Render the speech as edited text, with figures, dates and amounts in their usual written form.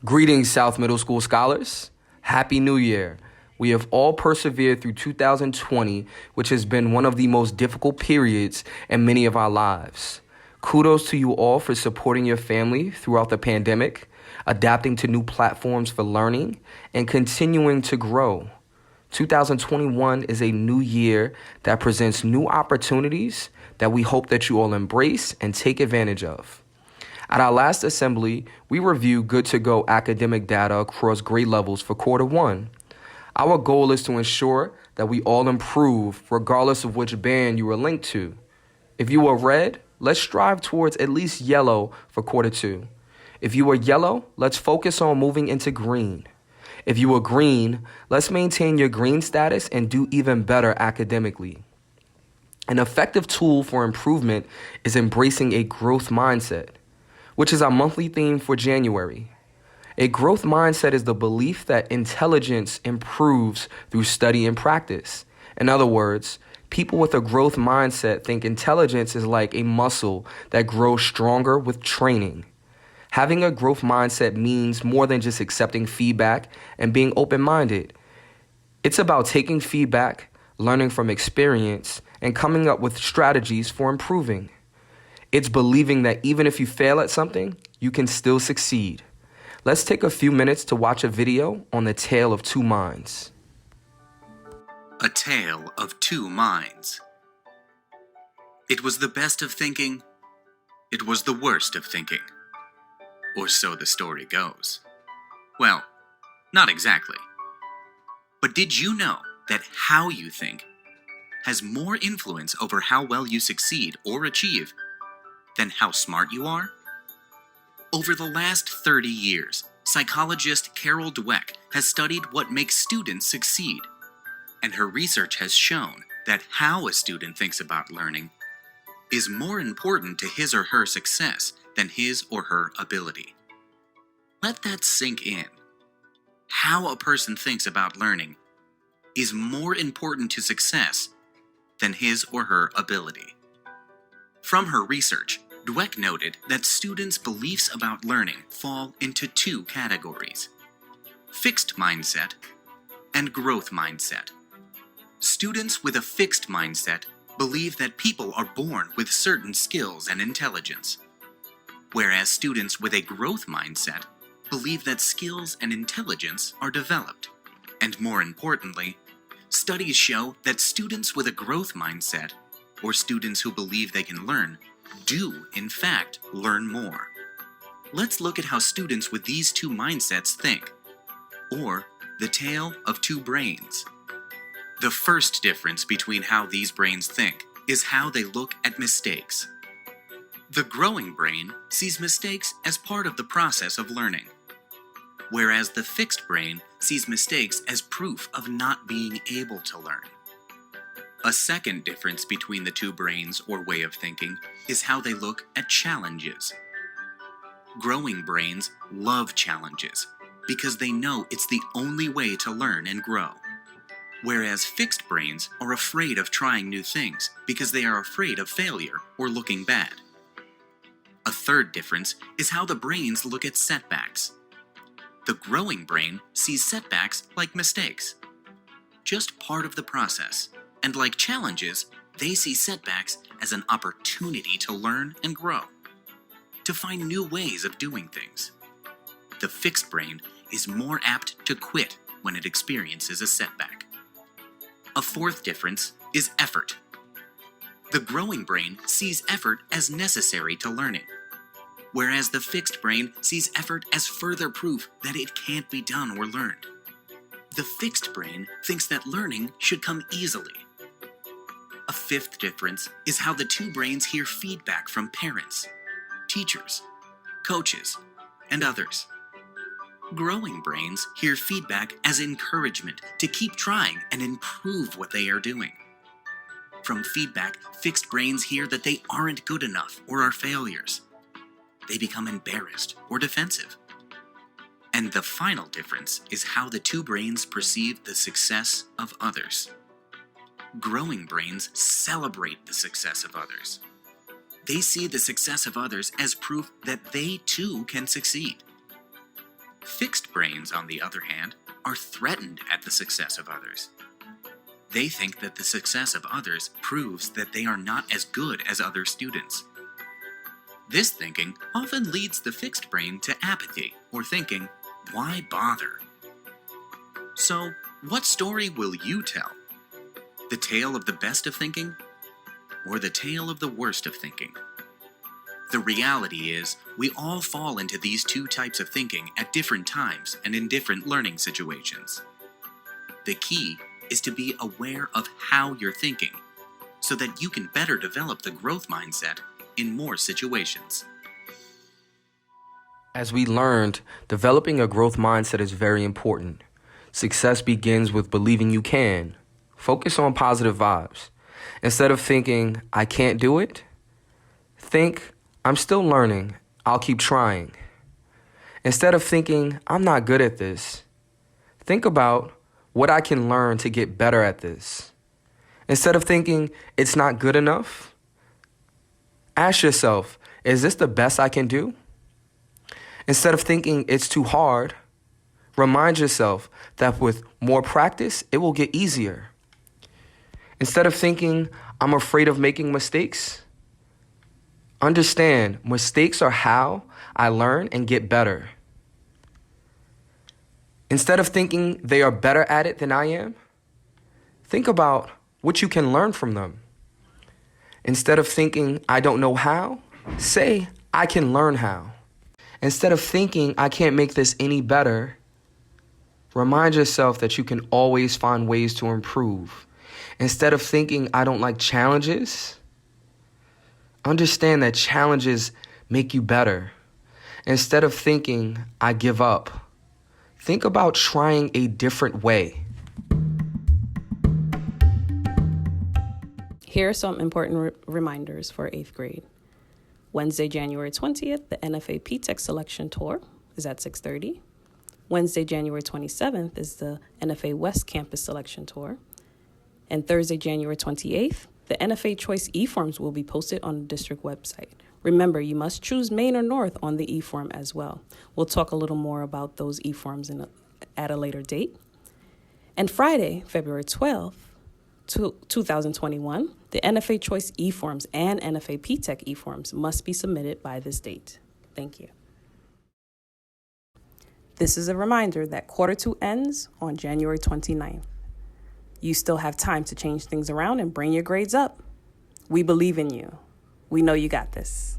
Greetings, South Middle School scholars. Happy New Year. We have all persevered through 2020, which has been one of the most difficult periods in many of our lives. Kudos to you all for supporting your family throughout the pandemic, adapting to new platforms for learning, and continuing to grow. 2021 is a new year that presents new opportunities that we hope that you all embrace and take advantage of. At our last assembly, we reviewed good-to-go academic data across grade levels for quarter one. Our goal is to ensure that we all improve regardless of which band you are linked to. If you are red, let's strive towards at least yellow for quarter two. If you are yellow, let's focus on moving into green. If you are green, let's maintain your green status and do even better academically. An effective tool for improvement is embracing a growth mindset, which is our monthly theme for January. A growth mindset is the belief that intelligence improves through study and practice. In other words, people with a growth mindset think intelligence is like a muscle that grows stronger with training. Having a growth mindset means more than just accepting feedback and being open-minded. It's about taking feedback, learning from experience, and coming up with strategies for improving. It's believing that even if you fail at something, you can still succeed. Let's take a few minutes to watch a video on the tale of two minds. A tale of two minds. It was the best of thinking. It was the worst of thinking. Or so the story goes. Well, not exactly. But did you know that how you think has more influence over how well you succeed or achieve than how smart you are? Over the last 30 years, psychologist Carol Dweck has studied what makes students succeed, and her research has shown that how a student thinks about learning is more important to his or her success than his or her ability. Let that sink in. How a person thinks about learning is more important to success than his or her ability. From her research, Dweck noted that students' beliefs about learning fall into two categories: fixed mindset and growth mindset. Students with a fixed mindset believe that people are born with certain skills and intelligence, whereas students with a growth mindset believe that skills and intelligence are developed. And more importantly, studies show that students with a growth mindset, or students who believe they can learn, do, in fact, learn more. Let's look at how students with these two mindsets think, or the tale of two brains. The first difference between how these brains think is how they look at mistakes. The growing brain sees mistakes as part of the process of learning, whereas the fixed brain sees mistakes as proof of not being able to learn. A second difference between the two brains or way of thinking is how they look at challenges. Growing brains love challenges because they know it's the only way to learn and grow, whereas fixed brains are afraid of trying new things because they are afraid of failure or looking bad. A third difference is how the brains look at setbacks. The growing brain sees setbacks like mistakes, just part of the process. And like challenges, they see setbacks as an opportunity to learn and grow, to find new ways of doing things. The fixed brain is more apt to quit when it experiences a setback. A fourth difference is effort. The growing brain sees effort as necessary to learning, whereas the fixed brain sees effort as further proof that it can't be done or learned. The fixed brain thinks that learning should come easily. A fifth difference is how the two brains hear feedback from parents, teachers, coaches, and others. Growing brains hear feedback as encouragement to keep trying and improve what they are doing. From feedback, fixed brains hear that they aren't good enough or are failures. They become embarrassed or defensive. And the final difference is how the two brains perceive the success of others. Growing brains celebrate the success of others. They see the success of others as proof that they too can succeed. Fixed brains, on the other hand, are threatened at the success of others. They think that the success of others proves that they are not as good as other students. This thinking often leads the fixed brain to apathy, or thinking, why bother? So, what story will you tell? The tale of the best of thinking, or the tale of the worst of thinking? The reality is, we all fall into these two types of thinking at different times and in different learning situations. The key is to be aware of how you're thinking, so that you can better develop the growth mindset in more situations. As we learned, developing a growth mindset is very important. Success begins with believing you can. Focus on positive vibes. Instead of thinking, I can't do it, think, I'm still learning, I'll keep trying. Instead of thinking, I'm not good at this, think about what I can learn to get better at this. Instead of thinking, it's not good enough, ask yourself, is this the best I can do? Instead of thinking it's too hard, remind yourself that with more practice, it will get easier. Instead of thinking, I'm afraid of making mistakes, understand mistakes are how I learn and get better. Instead of thinking they are better at it than I am, think about what you can learn from them. Instead of thinking I don't know how, say I can learn how. Instead of thinking I can't make this any better, remind yourself that you can always find ways to improve. Instead of thinking I don't like challenges, understand that challenges make you better. Instead of thinking I give up, think about trying a different way. Here are some important reminders for 8th grade. Wednesday, January 20th, the NFA P-Tech Selection Tour is at 6:30. Wednesday, January 27th is the NFA West Campus Selection Tour. And Thursday, January 28th, the NFA Choice e-forms will be posted on the district website. Remember, you must choose Maine or North on the e-form as well. We'll talk a little more about those e-forms at a later date. And Friday, February 12th, 2021, the NFA Choice e-forms and NFA P-Tech e-forms must be submitted by this date. Thank you. This is a reminder that quarter 2 ends on January 29th. You still have time to change things around and bring your grades up. We believe in you. We know you got this.